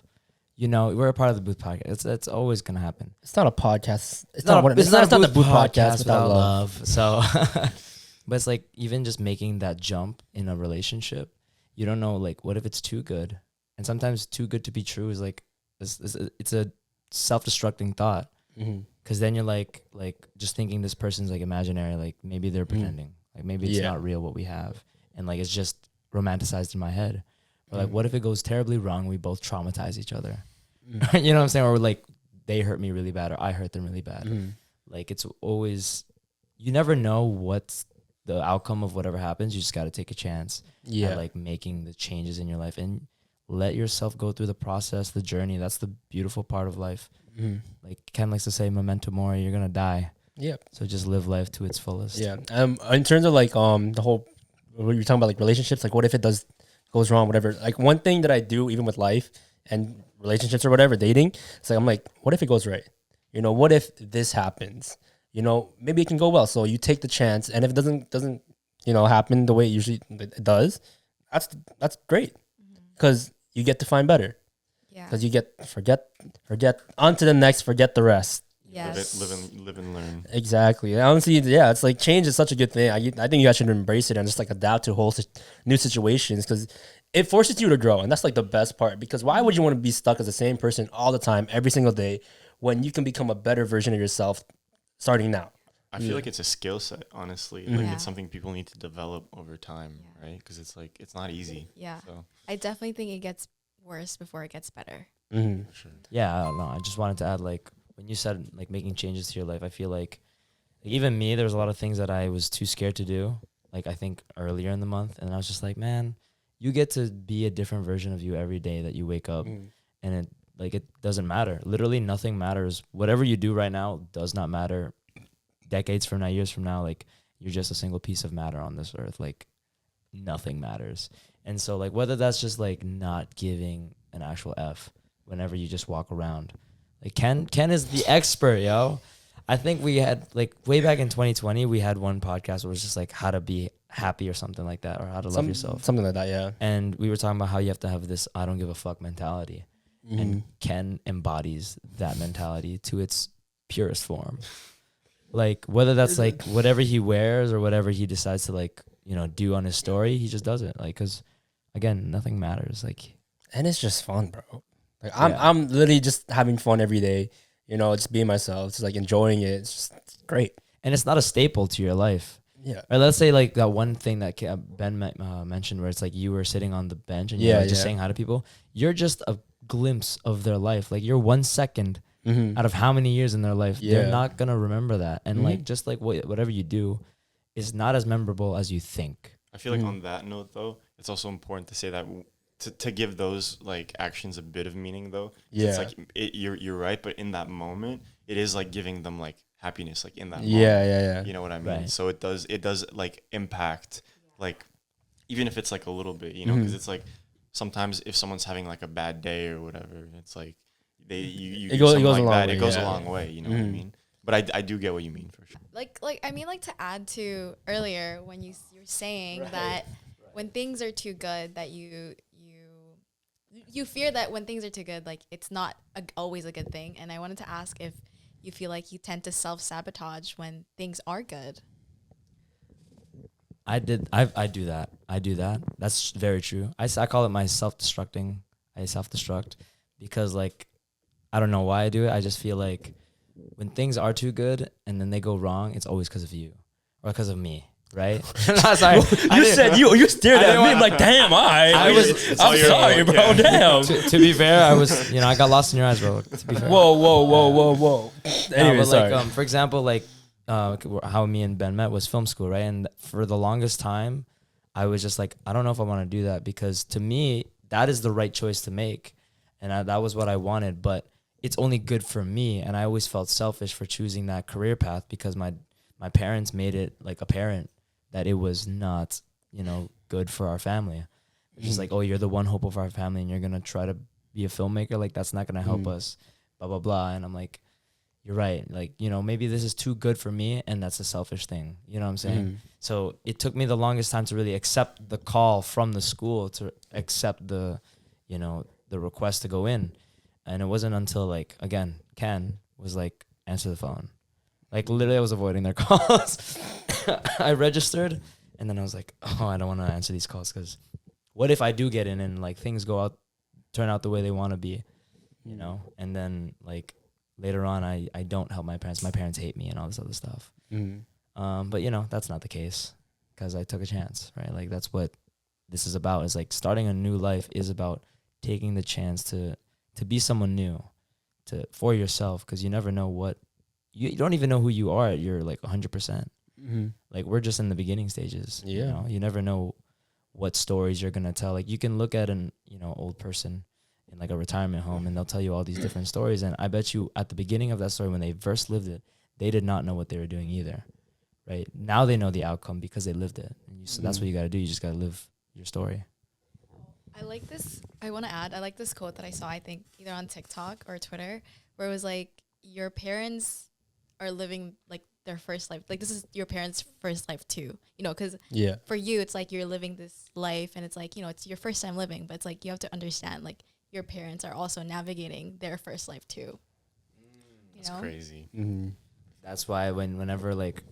We're a part of the Booth podcast. It's always going to happen. It's not a podcast. It's not the Booth podcast without love. So, but it's like even just making that jump in a relationship, you don't know, like, what if it's too good? And sometimes too good to be true is like, it's a self-destructing thought. Because then you're like just thinking this person's like imaginary, like maybe they're pretending, like maybe it's not real what we have. And like, it's just romanticized in my head. Or like, what if it goes terribly wrong? We both traumatize each other. You know what I'm saying? Or like they hurt me really bad or I hurt them really bad. Like it's always, you never know what's the outcome of whatever happens. You just got to take a chance at like making the changes in your life and let yourself go through the process, the journey. That's the beautiful part of life. Like Ken likes to say, memento mori, you're going to die. Yep. So just live life to its fullest. Yeah. In terms of like the whole, what you're talking about, like relationships, like what if it goes wrong, whatever. Like one thing that I do even with life and relationships or whatever, dating, it's like I'm like, what if it goes right? What if this happens? Maybe it can go well. So you take the chance, and if it doesn't happen the way it usually it does, that's great because you get to find better. Yeah. Because you forget on to the next, forget the rest. Yes. Live and learn. Exactly. Honestly, yeah, it's like change is such a good thing. I think you guys should embrace it and just like adapt to whole new situations because it forces you to grow. And that's like the best part because why would you want to be stuck as the same person all the time, every single day, when you can become a better version of yourself starting now? I feel like it's a skill set, honestly. Like it's something people need to develop over time, right? Because it's like, it's not easy. Yeah. So. I definitely think it gets worse before it gets better. Sure. Yeah, I don't know. I just wanted to add like, when you said like making changes to your life, I feel like even me, there was a lot of things that I was too scared to do. Like I think earlier in the month, and I was just like, man, you get to be a different version of you every day that you wake up, and it doesn't matter. Literally, nothing matters. Whatever you do right now does not matter. Decades from now, years from now, like you're just a single piece of matter on this earth. Like nothing matters. And so like whether that's just like not giving an actual F whenever you just walk around. Like Ken is the expert, yo. I think we had like way back in 2020, we had one podcast where it was just like how to be happy or something like that, or how to love yourself. Something like that, yeah. And we were talking about how you have to have this I don't give a fuck mentality. And Ken embodies that mentality to its purest form. Like whether that's like whatever he wears or whatever he decides to like, do on his story, he just does it. Like, cause again, nothing matters. Like, and it's just fun, bro. Like I'm literally just having fun every day, just being myself, just like enjoying it. It's great. And it's not a staple to your life. Yeah. Right, let's say like that one thing that Ben mentioned where it's like you were sitting on the bench and you were just saying hi to people. You're just a glimpse of their life. Like you're 1 second out of how many years in their life. They're not going to remember that. And like, just like whatever you do is not as memorable as you think. I feel like on that note though, it's also important to say that to give those like actions a bit of meaning though. Yeah. It's like you're right, but in that moment, it is like giving them like happiness, like in that moment. Yeah. You know what I mean? Right. So it does like impact like even if it's like a little bit, you know, because it's like sometimes if someone's having like a bad day or whatever, it's like you It do something goes a like long that, way, it goes a yeah. long way, you know what I mean? But I do get what you mean for sure. Like I mean, like to add to earlier when you're saying that when things are too good, that you fear that when things are too good, like it's not always a good thing. And I wanted to ask if you feel like you tend to self-sabotage when things are good. I do that. That's very true. I call it my self-destructing. I self-destruct because like I don't know why I do it. I just feel like when things are too good and then they go wrong, it's always because of you or because of me, right? No, sorry. You stared at me like, damn, I'm sorry, bro. Yeah. Damn. To be fair, I got lost in your eyes, bro. To be fair. Whoa. Anyway, but sorry. like, for example, like how me and Ben met was film school, right? And for the longest time, I was just like, I don't know if I want to do that because to me, that is the right choice to make. And that was what I wanted, but it's only good for me. And I always felt selfish for choosing that career path because my parents made it like apparent that it was not, good for our family. It's just like, oh, you're the one hope of our family and you're going to try to be a filmmaker. Like, that's not going to help us, blah, blah, blah. And I'm like, you're right. Like, maybe this is too good for me. And that's a selfish thing. You know what I'm saying? So it took me the longest time to really accept the call from the school, to accept the request to go in. And it wasn't until like, again, Ken was like, answer the phone. Like literally I was avoiding their calls. I registered and then I was like, oh, I don't want to answer these calls because what if I do get in and like things turn out the way they want to be, and then like later on I don't help my parents. My parents hate me and all this other stuff. But that's not the case because I took a chance, right? Like that's what this is about, is like starting a new life is about taking the chance to be someone new for yourself, because you never know what you don't even know who you are at your like 100%. Like we're just in the beginning stages. You never know what stories you're gonna tell. Like you can look at an old person in like a retirement home and they'll tell you all these different stories, and I bet you at the beginning of that story when they first lived it, they did not know what they were doing either. Right now they know the outcome because they lived it, and so that's what you got to do. You just got to live your story. I like this. I want to add, I like this quote that I saw, I think either on TikTok or Twitter, where it was like, your parents are living like their first life. Like this is your parents' first life too, because for you, it's like you're living this life and it's like, it's your first time living, but it's like, you have to understand like your parents are also navigating their first life too. That's crazy. That's why whenever like,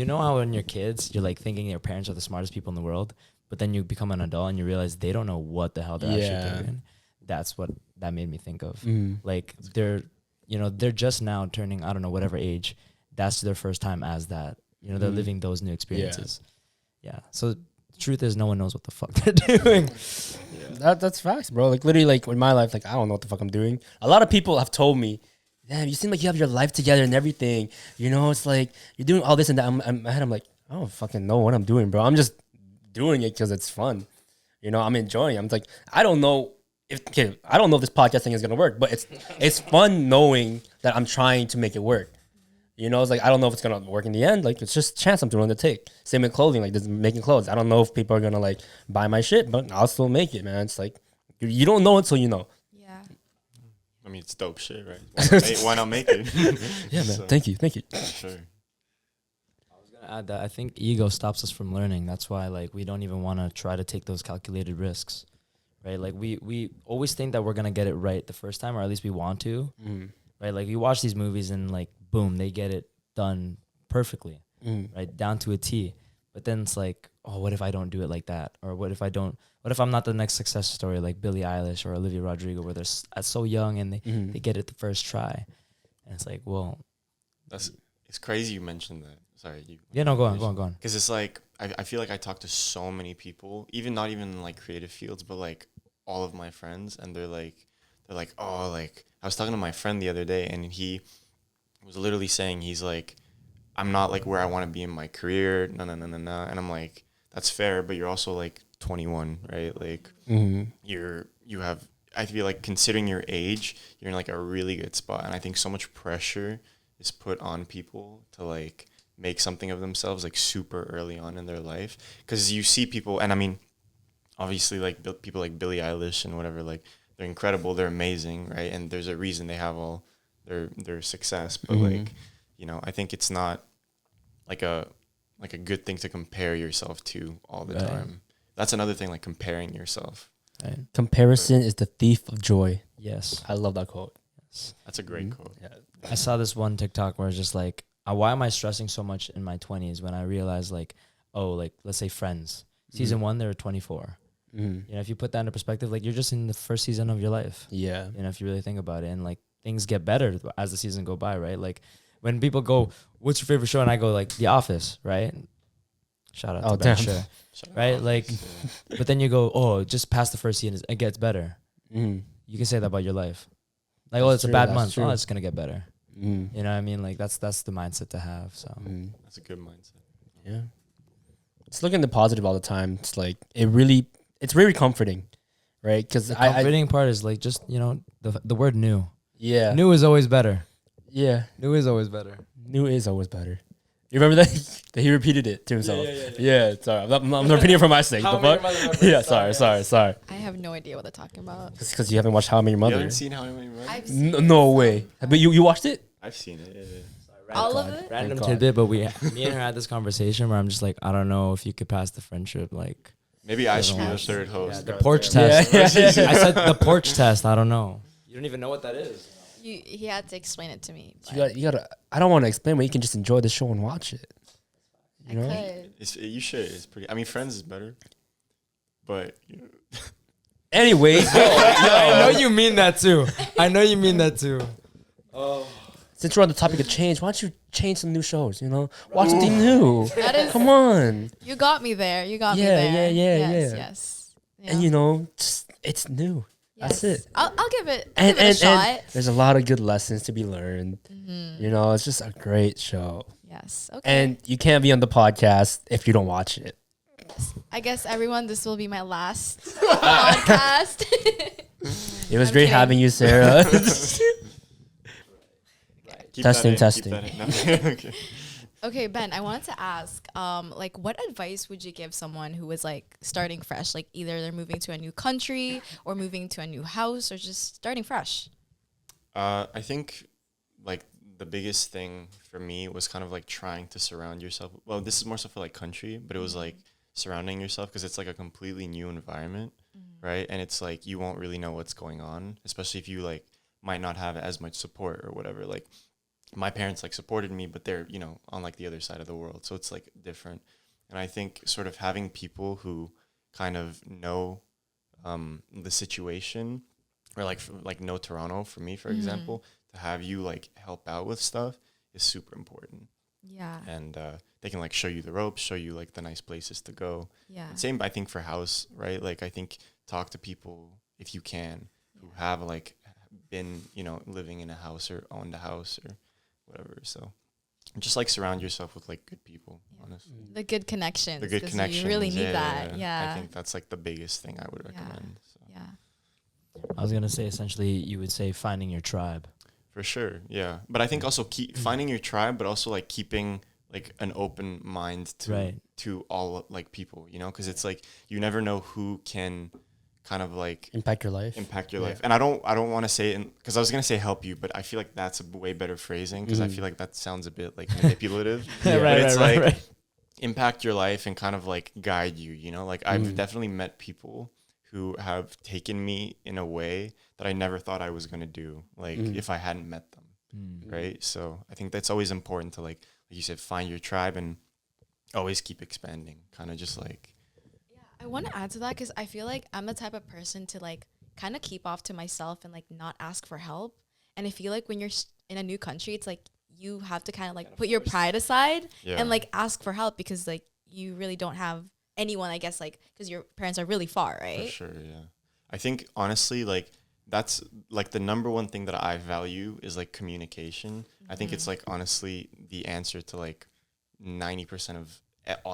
how when you're kids, you're like thinking your parents are the smartest people in the world, but then you become an adult and you realize they don't know what the hell they're actually doing. That's what that made me think of. Like they're just now turning, I don't know, whatever age. That's their first time as that. They're living those new experiences. Yeah. So the truth is, no one knows what the fuck they're doing. That's facts, bro. Like literally, like in my life, like I don't know what the fuck I'm doing. A lot of people have told me, damn, you seem like you have your life together and everything. It's like you're doing all this and that. I'm like, I don't fucking know what I'm doing, bro. I'm just doing it because it's fun. I'm enjoying it. I'm like, I don't know if this podcast thing is gonna work, but it's fun knowing that I'm trying to make it work. It's like I don't know if it's gonna work in the end. Like it's just a chance I'm willing to take. Same with clothing, like this, making clothes. I don't know if people are gonna like buy my shit, but I'll still make it, man. It's like you don't know until you know. Yeah. I mean, it's dope shit, right? Why not make it? Yeah, man. So, thank you. Sure. I was gonna add that I think ego stops us from learning. That's why like we don't even want to try to take those calculated risks, right? Like we always think that we're gonna get it right the first time, or at least we want to, right? Like you watch these movies and like boom, they get it done perfectly, right, down to a T. But then it's like, oh, what if I don't do it like that? Or what if I'm not the next success story like Billie Eilish or Olivia Rodrigo, where they're so young and they get it the first try? And it's like, well, it's crazy you mentioned that. Sorry. Go on. Because it's like, I feel like I talk to so many people, not even in like creative fields, but like all of my friends, and they're like, oh, like I was talking to my friend the other day, and he was literally saying, he's like, I'm not like where I want to be in my career, no. And I'm like, that's fair, but you're also like 21, right? Like you have, I feel like considering your age, you're in like a really good spot. And I think so much pressure is put on people to like make something of themselves like super early on in their life. Cause you see people, and I mean, obviously like people like Billie Eilish and whatever, like they're incredible, they're amazing, right? And there's a reason they have all their success. But like, you know, I think it's not like a good thing to compare yourself to all the time. That's another thing, like comparing yourself. Right. Comparison is the thief of joy. Yes. I love that quote. That's a great quote. Yeah. I saw this one TikTok where it's just like, why am I stressing so much in my 20s when I realized like, oh, like let's say Friends. Season 1, they were 24. You know, if you put that into perspective, like you're just in the first season of your life. Yeah. You know, if you really think about it, and like things get better as the season go by, right? Like when people go, "What's your favorite show?" and I go like The Office, right? Shout out to Ben Sure, right? Like, but then you go, "Oh, just past the first season, it gets better." You can say that about your life. Like, oh, it's a bad month. Oh, it's gonna get better. You know what I mean? Like that's the mindset to have. So that's a good mindset. Yeah. Just looking at the positive all the time. It's like it's really comforting, right? Because the comforting part is like just, you know, the word new. Yeah. New is always better. Yeah. New is always better. New is always better. You remember that? That he repeated it to himself. Yeah. Sorry, I'm not repeating it for my sake. Yeah. Sorry. I have no idea what they're talking about. It's because you haven't watched How I Met Your You Mother. haven't seen How I Met Your Mother? I've seen No way. But you watched it? I've seen it. Yeah. all of it. Random God. tidbit, but me and her had this conversation where I'm just like, I don't know if you could pass the friendship. Like Maybe I should be the Test. third host. the God porch damn. test. I said the porch test. I don't know. You don't even know what that is. He had to explain it to me. You gotta. I don't want to explain, but you can just enjoy the show and watch it. You know? You should. It's pretty. I mean, Friends is better, but you know. Anyways, I know you mean that too. I know you mean that too. since we're on the topic of change, why don't you change some new shows? You know, watch something new. That is, Come on. you got me there. You got me Yeah, there. yeah. Yes. Yeah. And you know, just it's new. That's it. I'll give it. And, give it a shot. and there's a lot of good lessons to be learned. You know, it's just a great show. Yes. Okay. And you can't be on the podcast if you don't watch it. I guess everyone, this will be my last podcast. It was I'm great kidding. having you, Sarah. Keep Testing, that in, testing. keep that in. Okay. Okay, Ben, I wanted to ask, like, what advice would you give someone who was like starting fresh, like either they're moving to a new country or moving to a new house or just starting fresh? I think like the biggest thing for me was kind of like trying to surround yourself. Well, this is more so for like country, but it was like surrounding yourself because it's like a completely new environment, right? And it's like you won't really know what's going on, especially if you like might not have as much support or whatever. Like my parents like supported me, but they're, you know, on like the other side of the world. So it's like different. And I think sort of having people who kind of know the situation or like know Toronto for me, for example, to have you like help out with stuff is super important. Yeah. And they can like show you the ropes, show you like the nice places to go. Yeah. And same, I think for house, right? Like I think talk to people if you can who have like been, you know, living in a house or owned a house or whatever. So just like surround yourself with like good people, honestly. The good connections. The good 'cause connections. You really need that. Yeah. I think that's like the biggest thing I would recommend. So. Yeah. I was gonna say essentially you would say finding your tribe. For sure, yeah. But I think also keep finding your tribe, but also like keeping like an open mind to all like people, you know, because it's like you never know who can kind of like Impact your life. And I don't want to say it because I was gonna say help you, but I feel like that's a way better phrasing because I feel like that sounds a bit like manipulative. But it's like impact your life and kind of like guide you, you know, like I've definitely met people who have taken me in a way that I never thought I was going to do, like if I hadn't met them. Right. So I think that's always important to like you said, find your tribe and always keep expanding, kind of just like. Yeah. I want to add to that because I feel like I'm the type of person to like kind of keep off to myself and like not ask for help. And I feel like when you're in a new country, it's like you have to kind of like put your pride aside and like ask for help because like you really don't have anyone, I guess, like because your parents are really far, right? For sure, yeah. I think honestly, like that's like the number one thing that I value is like communication. I think it's like honestly the answer to like 90% of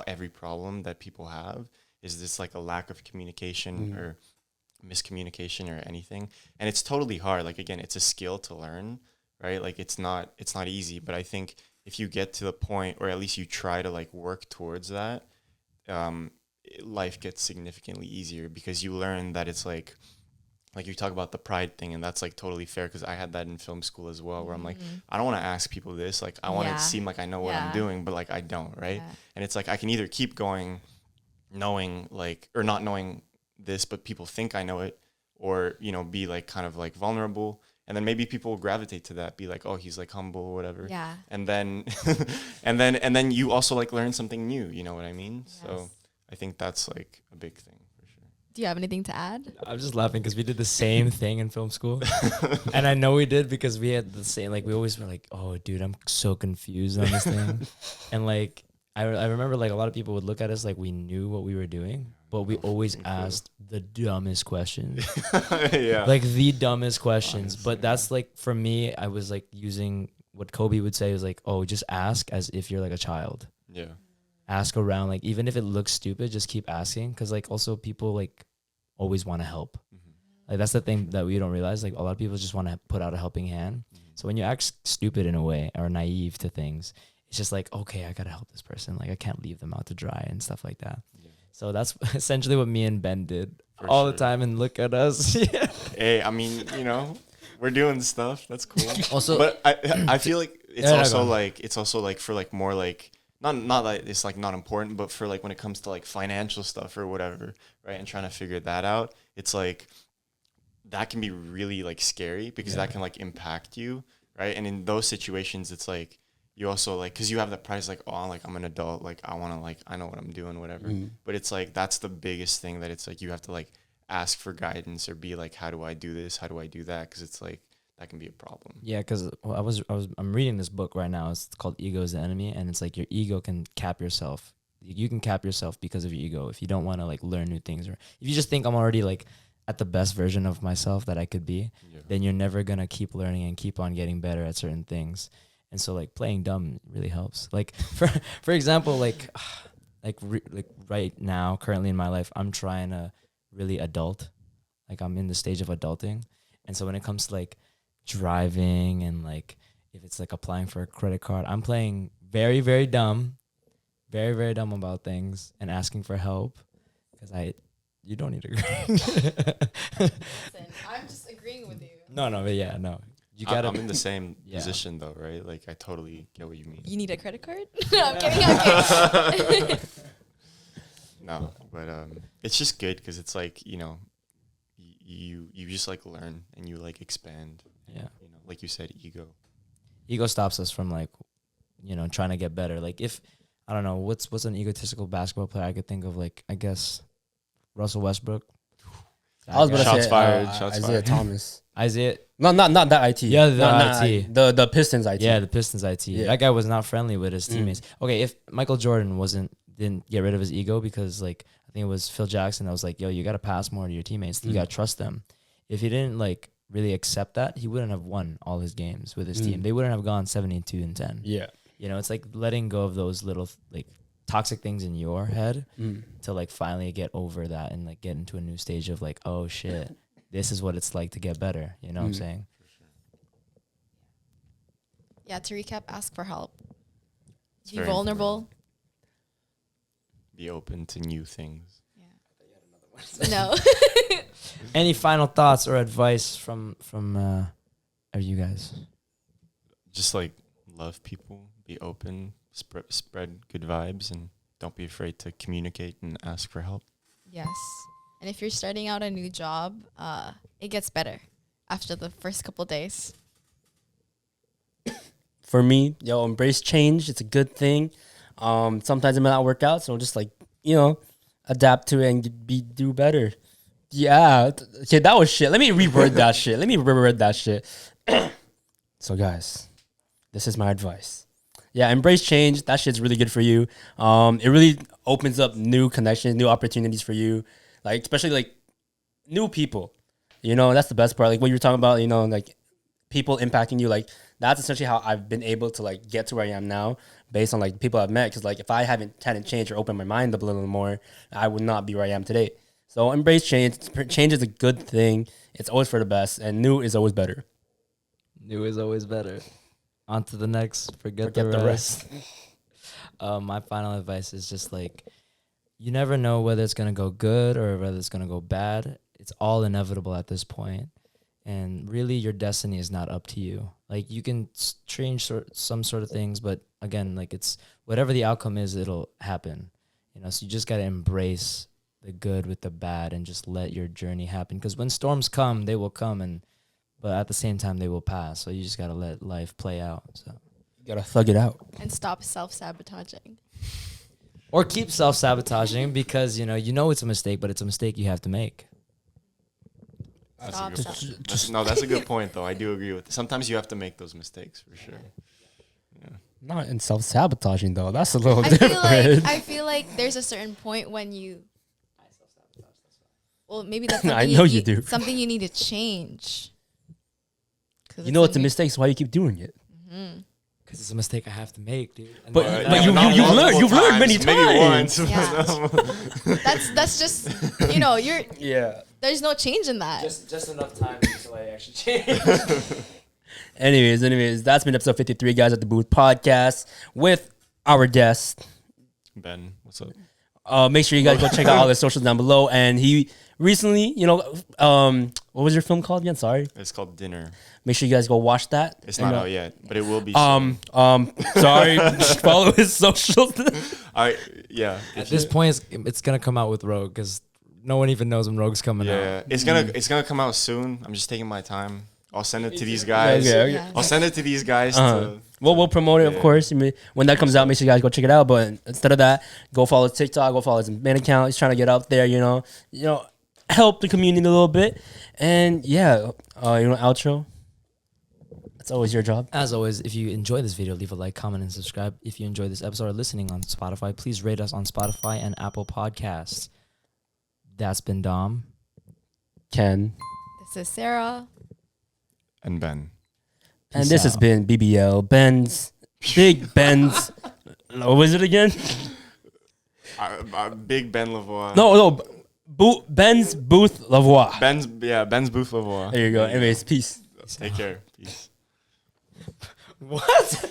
every problem that people have is this like a lack of communication or miscommunication or anything. And it's totally hard. Like again, it's a skill to learn, right? Like it's not easy, but I think if you get to the point or at least you try to like work towards that, life gets significantly easier because you learn that it's like you talk about the pride thing, and that's like totally fair because I had that in film school as well, where I'm like, I don't want to ask people this. Like, I want it to seem like I know what I'm doing, but like I don't, right? Yeah. And it's like I can either keep going knowing like, or not knowing this, but people think I know it, or, you know, be like kind of like vulnerable. And then maybe people will gravitate to that, be like, oh, he's like humble or whatever. Yeah. And then, and then you also like learn something new, you know what I mean? Yes. So I think that's like a big thing. Do you have anything to add? I'm just laughing because we did the same thing in film school. And I know we did because we had the same, like, we always were like, oh, dude, I'm so confused on this thing. And, like, I remember, like, a lot of people would look at us like we knew what we were doing, but we always asked the dumbest questions. Yeah. Like, the dumbest questions. Honestly. But that's, like, for me, I was, like, using what Kobe would say was, like, oh, just ask as if you're, like, a child. Yeah. Ask around, like, even if it looks stupid, just keep asking, because like also people like always want to help. Like that's the thing that we don't realize, like a lot of people just want to put out a helping hand. So when you act stupid in a way or naive to things, it's just like, okay, I gotta help this person, like I can't leave them out to dry and stuff like that. So that's essentially what me and Ben did all the time, and look at us. Hey, I mean, you know, we're doing stuff, that's cool. Also, but I feel like it's also like for like more like not that it's like not important, but for like when it comes to like financial stuff or whatever, right? And trying to figure that out, it's like that can be really like scary because that can like impact you, right? And in those situations, it's like you also like, because you have that price, like, oh, like I'm an adult, like I want to, like I know what I'm doing, whatever. But it's like that's the biggest thing, that it's like you have to like ask for guidance or be like, how do I do this? How do I do that? Because it's like that can be a problem. Yeah, because I'm reading this book right now. It's called Ego is the Enemy, and it's like your ego can cap yourself. You can cap yourself because of your ego if you don't want to like learn new things, or if you just think I'm already like at the best version of myself that I could be, then you're never gonna keep learning and keep on getting better at certain things. And so like playing dumb really helps. Like for example, like right now, currently in my life, I'm trying to really adult. Like I'm in the stage of adulting, and so when it comes to like driving and like if it's like applying for a credit card, I'm playing very, very dumb about things and asking for help because you don't need to agree. Listen, I'm just agreeing with you. No, but yeah, no. You gotta. I'm in the same position though, right? Like I totally get what you mean. You need a credit card? No, I'm kidding. No, but it's just good because it's like, you know, you just like learn and you like expand. Yeah. You know, like you said, ego stops us from like, you know, trying to get better. Like if, I don't know, what's an egotistical basketball player I could think of? Like, I guess Russell Westbrook. I was going to say shots fired. Isaiah Thomas. Isaiah. No, not that IT. Yeah, IT. The Pistons IT. Yeah, the Pistons IT. Yeah. That guy was not friendly with his teammates. Okay, if Michael Jordan didn't get rid of his ego because like, I think it was Phil Jackson that was like, yo, you got to pass more to your teammates. You got to trust them. If he didn't like really accept that, he wouldn't have won all his games with his team. They wouldn't have gone 72-10. Yeah. You know, it's like letting go of those little like toxic things in your head to like finally get over that and like get into a new stage of like, oh shit, this is what it's like to get better. You know what I'm saying? Yeah, to recap, ask for help. Be vulnerable. Be open to new things. Yeah. No. Any final thoughts or advice from you guys? Just like love people, be open, spread good vibes, and don't be afraid to communicate and ask for help. Yes. And if you're starting out a new job, it gets better after the first couple days. For me, embrace change. It's a good thing. Sometimes it might not work out, so just like, you know, adapt to it and do better. Yeah. Okay, that was shit. Let me reword that shit. So guys, this is my advice. Yeah, embrace change. That shit's really good for you. It really opens up new connections, new opportunities for you. Like, especially like new people. You know, that's the best part. Like what you were talking about, you know, like people impacting you. Like that's essentially how I've been able to like get to where I am now based on like people I've met. Because like if I hadn't changed or opened my mind up a little more, I would not be where I am today. So embrace change. Change is a good thing. It's always for the best, and new is always better. New is always better. On to the next. Forget the rest. My final advice is just like, you never know whether it's gonna go good or whether it's gonna go bad. It's all inevitable at this point, and really, your destiny is not up to you. Like you can change some sort of things, but again, like it's whatever the outcome is, it'll happen. You know, so you just gotta embrace the good with the bad and just let your journey happen. Because when storms come, they will come, but at the same time, they will pass. So you just gotta let life play out. So You gotta thug it out. And stop self-sabotaging. or keep self-sabotaging because you know it's a mistake, but it's a mistake you have to make. That's Stop, a good stop. point. That's a good point, though. I do agree with it. Sometimes you have to make those mistakes, for sure. Yeah. Not in self-sabotaging though. That's a little I different. feel like there's a certain point when you. Well, maybe that's I something know you do. Something you need to change. You know it's a mistake, so why you keep doing it? Because it's a mistake I have to make, dude. And But- then- but you've learned many Maybe times. once. Yeah. That's just you're Yeah. there's no change in that. just enough time until I actually change. Anyways, that's been episode 53, guys, at the Booth Podcast with our guest. Ben, what's up? Make sure you guys go check out all the socials down below. And he recently, what was your film called again? Sorry. It's called Dinner. Make sure you guys go watch that. It's not out yet, but it will be. Sorry. Follow his socials. Yeah. At this point, it's gonna come out with Rogue because no one even knows when Rogue's coming Yeah, out. it's gonna come out soon. I'm just taking my time. I'll send it to these guys. Okay. Yeah. I'll send it to these guys. We'll promote it, of Yeah. course. When that comes out, make sure you guys go check it out. But instead of that, go follow his TikTok, go follow his main account. He's trying to get out there, help the community a little bit. And yeah, outro. That's always your job. As always, if you enjoy this video, leave a like, comment, and subscribe. If you enjoy this episode or listening on Spotify, please rate us on Spotify and Apple Podcasts. That's been Dom. Ken. This is Sarah. And Ben. And Peace this has out. been BBL, Big Ben's. What was it again? Big Ben Lavoie. No. Ben's Booth Lavoie. Ben's Booth Lavoie. There you go. Anyways, peace. Take care. Peace. What?